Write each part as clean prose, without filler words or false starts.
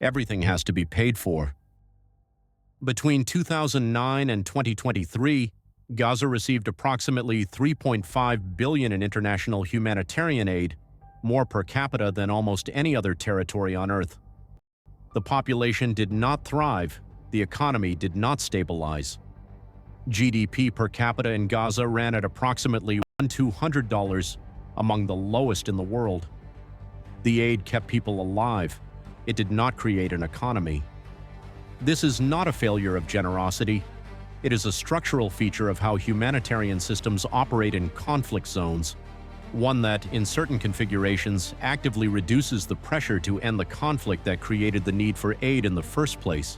Everything has to be paid for. Between 2009 and 2023, Gaza received approximately $3.5 billion in international humanitarian aid, more per capita than almost any other territory on Earth. The population did not thrive, the economy did not stabilize. GDP per capita in Gaza ran at approximately $1,200, among the lowest in the world. The aid kept people alive. It did not create an economy. This is not a failure of generosity. It is a structural feature of how humanitarian systems operate in conflict zones, one that, in certain configurations, actively reduces the pressure to end the conflict that created the need for aid in the first place.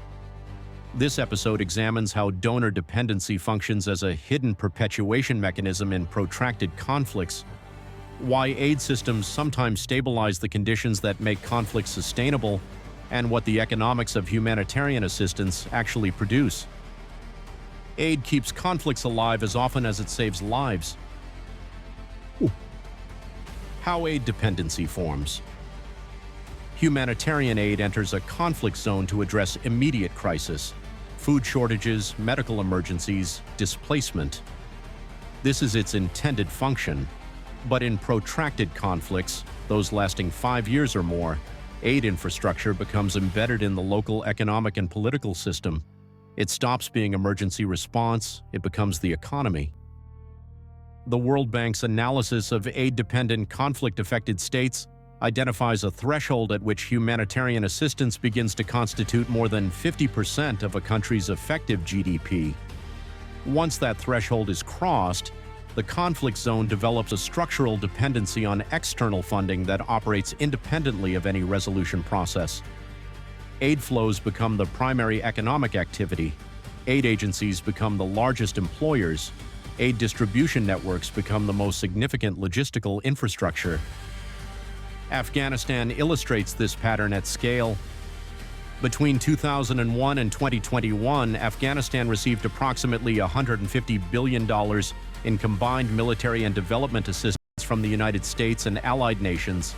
This episode examines how donor dependency functions as a hidden perpetuation mechanism in protracted conflicts, why aid systems sometimes stabilize the conditions that make conflicts sustainable, and what the economics of humanitarian assistance actually produce. Aid keeps conflicts alive as often as it saves lives. How aid dependency forms. Humanitarian aid enters a conflict zone to address immediate crisis: food shortages, medical emergencies, displacement. This is its intended function. But in protracted conflicts, those lasting 5 years or more, aid infrastructure becomes embedded in the local economic and political system. It stops being emergency response, it becomes the economy. The World Bank's analysis of aid-dependent conflict-affected states identifies a threshold at which humanitarian assistance begins to constitute more than 50% of a country's effective GDP. Once that threshold is crossed, the conflict zone develops a structural dependency on external funding that operates independently of any resolution process. Aid flows become the primary economic activity. Aid agencies become the largest employers. Aid distribution networks become the most significant logistical infrastructure. Afghanistan illustrates this pattern at scale. Between 2001 and 2021, Afghanistan received approximately $150 billion in combined military and development assistance from the United States and allied nations.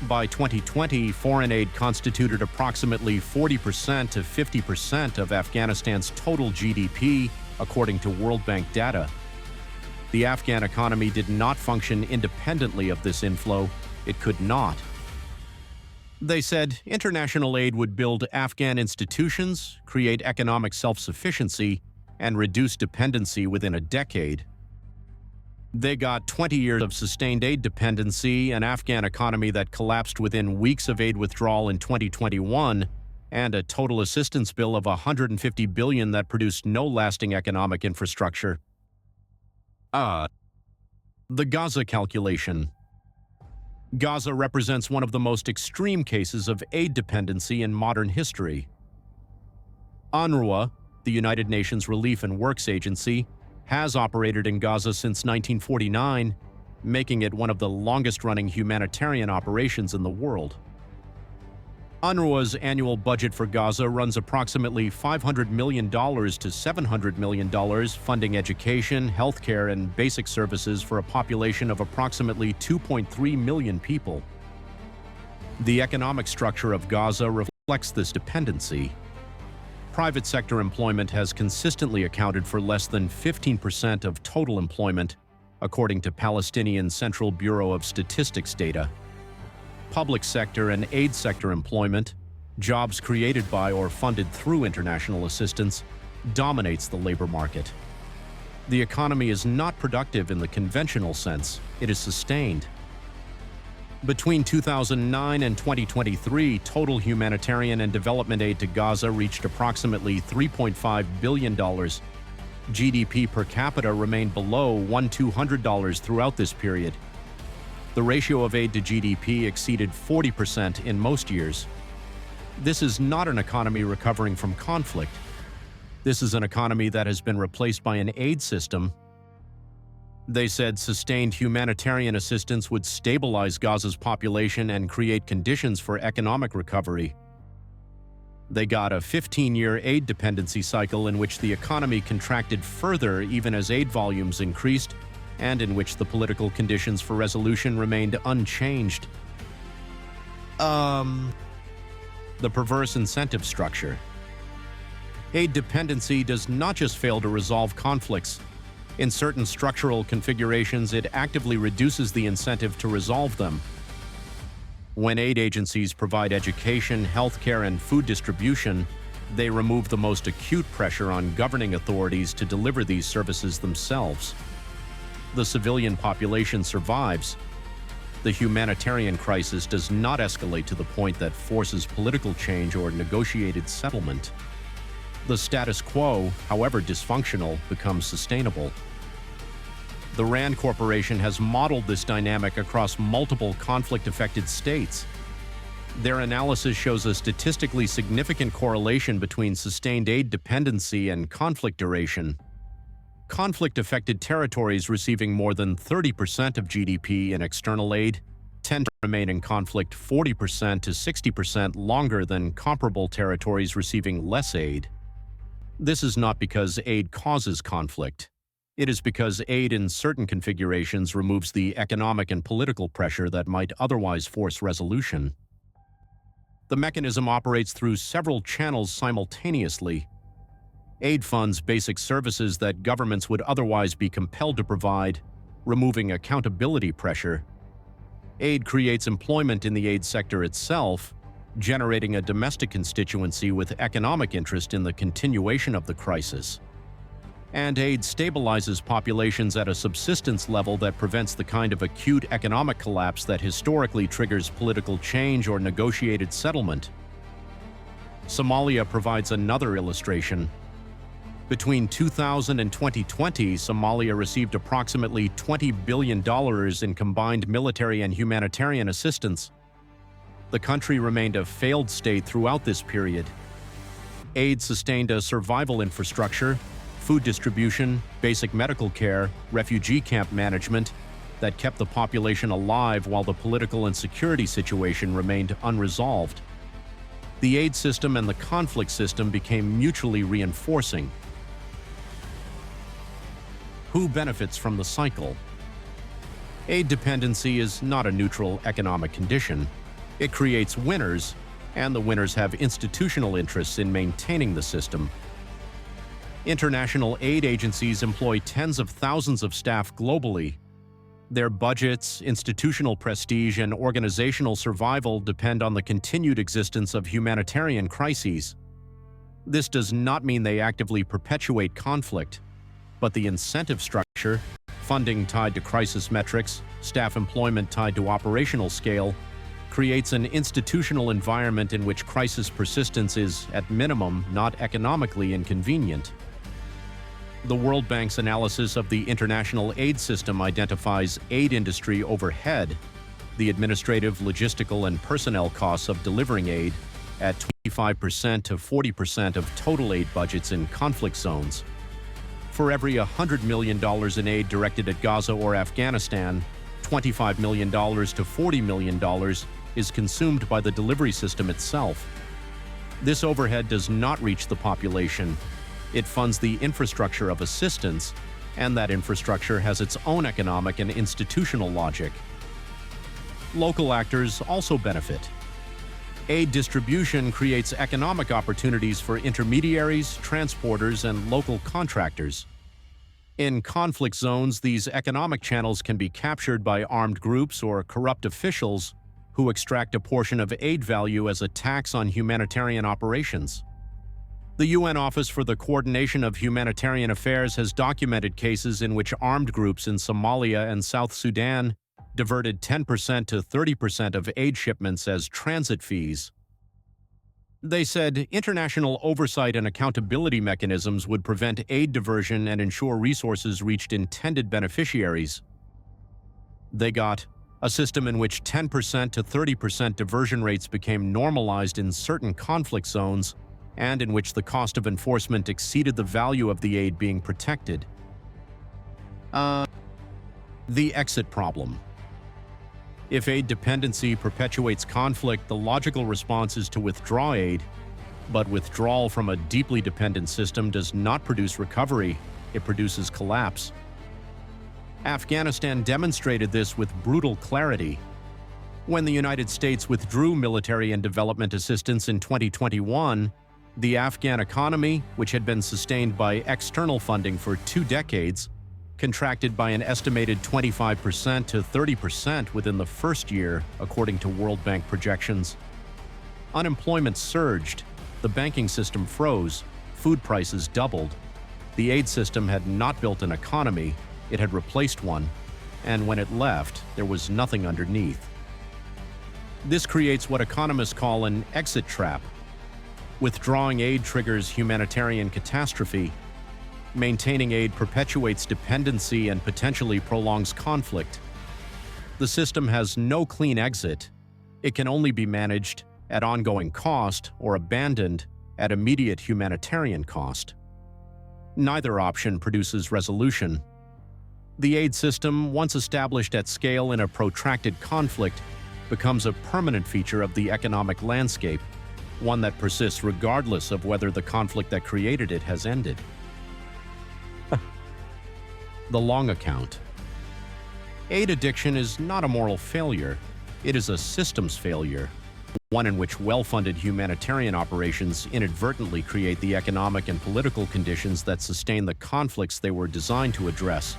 By 2020, foreign aid constituted approximately 40% to 50% of Afghanistan's total GDP, according to World Bank data. The Afghan economy did not function independently of this inflow. It could not. They said international aid would build Afghan institutions, create economic self-sufficiency, and reduce dependency within a decade. They got 20 years of sustained aid dependency, an Afghan economy that collapsed within weeks of aid withdrawal in 2021, and a total assistance bill of $150 billion that produced no lasting economic infrastructure. The Gaza calculation. Gaza represents one of the most extreme cases of aid dependency in modern history. UNRWA, the United Nations Relief and Works Agency, has operated in Gaza since 1949, making it one of the longest-running humanitarian operations in the world. UNRWA's annual budget for Gaza runs approximately $500 million to $700 million, funding education, healthcare, and basic services for a population of approximately 2.3 million people. The economic structure of Gaza reflects this dependency. Private sector employment has consistently accounted for less than 15% of total employment, according to Palestinian Central Bureau of Statistics data. Public sector and aid sector employment, jobs created by or funded through international assistance, dominates the labor market. The economy is not productive in the conventional sense, it is sustained. Between 2009 and 2023, total humanitarian and development aid to Gaza reached approximately $3.5 billion. GDP per capita remained below $1,200 throughout this period. The ratio of aid to GDP exceeded 40% in most years. This is not an economy recovering from conflict. This is an economy that has been replaced by an aid system. They said sustained humanitarian assistance would stabilize Gaza's population and create conditions for economic recovery. They got a 15-year aid dependency cycle in which the economy contracted further even as aid volumes increased, and in which the political conditions for resolution remained unchanged. the perverse incentive structure. Aid dependency does not just fail to resolve conflicts. In certain structural configurations, it actively reduces the incentive to resolve them. When aid agencies provide education, healthcare, and food distribution, they remove the most acute pressure on governing authorities to deliver these services themselves. The civilian population survives. The humanitarian crisis does not escalate to the point that forces political change or negotiated settlement. The status quo, however dysfunctional, becomes sustainable. The RAND Corporation has modeled this dynamic across multiple conflict-affected states. Their analysis shows a statistically significant correlation between sustained aid dependency and conflict duration. Conflict-affected territories receiving more than 30% of GDP in external aid tend to remain in conflict 40% to 60% longer than comparable territories receiving less aid. This is not because aid causes conflict. It is because aid in certain configurations removes the economic and political pressure that might otherwise force resolution. The mechanism operates through several channels simultaneously. Aid funds basic services that governments would otherwise be compelled to provide, removing accountability pressure. Aid creates employment in the aid sector itself, generating a domestic constituency with economic interest in the continuation of the crisis. And aid stabilizes populations at a subsistence level that prevents the kind of acute economic collapse that historically triggers political change or negotiated settlement. Somalia provides another illustration. Between 2000 and 2020, Somalia received approximately $20 billion in combined military and humanitarian assistance. The country remained a failed state throughout this period. Aid sustained a survival infrastructure, food distribution, basic medical care, refugee camp management that kept the population alive while the political and security situation remained unresolved. The aid system and the conflict system became mutually reinforcing. Who benefits from the cycle? Aid dependency is not a neutral economic condition. It creates winners, and the winners have institutional interests in maintaining the system. International aid agencies employ tens of thousands of staff globally. Their budgets, institutional prestige, and organizational survival depend on the continued existence of humanitarian crises. This does not mean they actively perpetuate conflict, but the incentive structure, funding tied to crisis metrics, staff employment tied to operational scale, creates an institutional environment in which crisis persistence is, at minimum, not economically inconvenient. The World Bank's analysis of the international aid system identifies aid industry overhead, the administrative, logistical, and personnel costs of delivering aid, at 25% to 40% of total aid budgets in conflict zones. For every $100 million in aid directed at Gaza or Afghanistan, $25 million to $40 million is consumed by the delivery system itself. This overhead does not reach the population. It funds the infrastructure of assistance, and that infrastructure has its own economic and institutional logic. Local actors also benefit. Aid distribution creates economic opportunities for intermediaries, transporters, and local contractors. In conflict zones, these economic channels can be captured by armed groups or corrupt officials who extract a portion of aid value as a tax on humanitarian operations. The UN Office for the Coordination of Humanitarian Affairs has documented cases in which armed groups in Somalia and South Sudan diverted 10% to 30% of aid shipments as transit fees. They said international oversight and accountability mechanisms would prevent aid diversion and ensure resources reached intended beneficiaries. They got a system in which 10% to 30% diversion rates became normalized in certain conflict zones, and in which the cost of enforcement exceeded the value of the aid being protected. The exit problem. If aid dependency perpetuates conflict, the logical response is to withdraw aid, but withdrawal from a deeply dependent system does not produce recovery, it produces collapse. Afghanistan demonstrated this with brutal clarity. When the United States withdrew military and development assistance in 2021, the Afghan economy, which had been sustained by external funding for 2 decades, contracted by an estimated 25% to 30% within the first year, according to World Bank projections. Unemployment surged, the banking system froze, food prices doubled. The aid system had not built an economy, it had replaced one, and when it left, there was nothing underneath. This creates what economists call an exit trap. Withdrawing aid triggers humanitarian catastrophe. Maintaining aid perpetuates dependency and potentially prolongs conflict. The system has no clean exit. It can only be managed at ongoing cost or abandoned at immediate humanitarian cost. Neither option produces resolution. The aid system, once established at scale in a protracted conflict, becomes a permanent feature of the economic landscape, one that persists regardless of whether the conflict that created it has ended. The long account. Aid addiction is not a moral failure. It is a systems failure, one in which well-funded humanitarian operations inadvertently create the economic and political conditions that sustain the conflicts they were designed to address.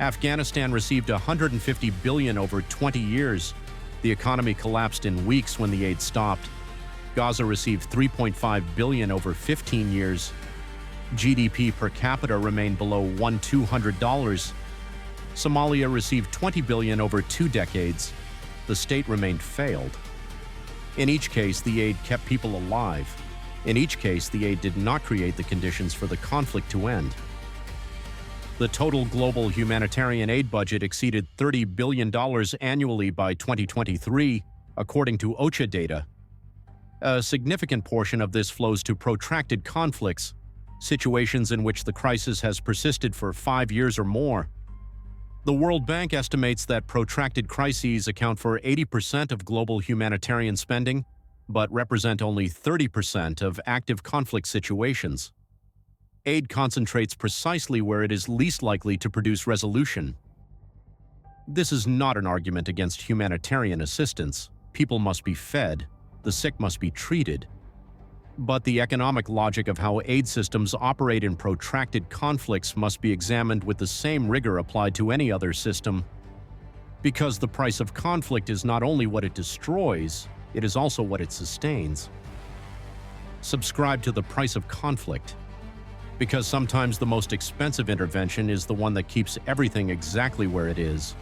Afghanistan received $150 billion over 20 years. The economy collapsed in weeks when the aid stopped. Gaza received $3.5 billion over 15 years. GDP per capita remained below $1,200. Somalia received $20 billion over 2 decades. The state remained failed. In each case, the aid kept people alive. In each case, the aid did not create the conditions for the conflict to end. The total global humanitarian aid budget exceeded $30 billion annually by 2023, according to OCHA data. A significant portion of this flows to protracted conflicts, situations in which the crisis has persisted for 5 years or more. The World Bank estimates that protracted crises account for 80% of global humanitarian spending, but represent only 30% of active conflict situations. Aid concentrates precisely where it is least likely to produce resolution. This is not an argument against humanitarian assistance. People must be fed, the sick must be treated. But the economic logic of how aid systems operate in protracted conflicts must be examined with the same rigor applied to any other system. Because the price of conflict is not only what it destroys, it is also what it sustains. Subscribe to the price of conflict. Because sometimes the most expensive intervention is the one that keeps everything exactly where it is.